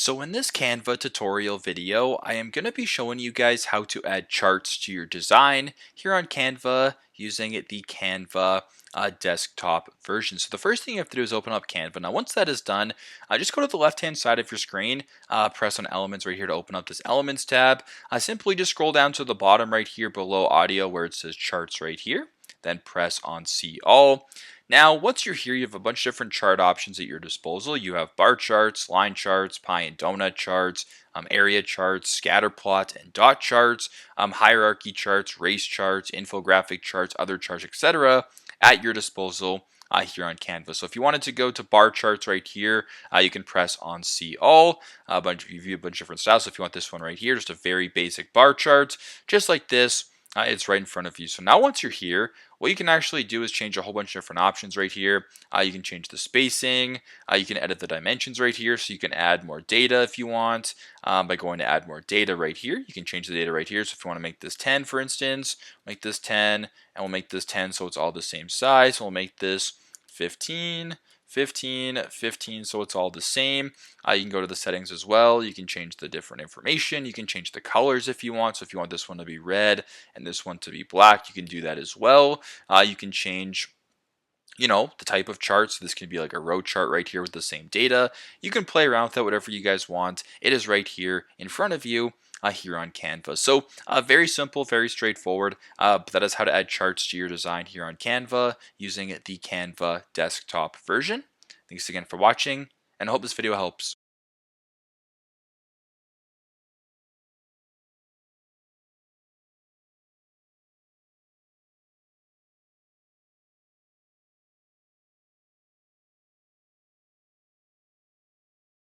So in this Canva tutorial video, I am going to be showing you guys how to add charts to your design here on Canva using the Canva desktop version. So the first thing you have to do is open up Canva. Now once that is done, just go to the left hand side of your screen, press on Elements right here to open up this Elements tab. Simply just scroll down to the bottom right here below Audio where it says Charts right here. Then press on See All. Now, once you're here, you have a bunch of different chart options at your disposal. You have bar charts, line charts, pie and donut charts, area charts, scatter plot and dot charts, hierarchy charts, race charts, infographic charts, other charts, etc. at your disposal here on Canva. So if you wanted to go to bar charts right here, you can press on See All. You view a bunch of different styles. So if you want this one right here, just a very basic bar chart, just like this. It's right in front of you. So now once you're here, what you can actually do is change a whole bunch of different options right here. You can change the spacing. You can edit the dimensions right here. So you can add more data if you want by going to add more data right here. You can change the data right here. So if you want to make this 10, for instance, make this 10, and we'll make this 10 so it's all the same size. So we'll make this 15, 15, 15, so it's all the same. You can go to the settings as well. You can change the different information. You can change the colors if you want. So if you want this one to be red and this one to be black, you can do that as well. You can change the type of chart. So this can be like a row chart right here with the same data. You can play around with it, whatever you guys want. It is right here in front of you here on Canva. So very simple, very straightforward, but that is how to add charts to your design here on Canva using the Canva desktop version. Thanks again for watching, and I hope this video helps.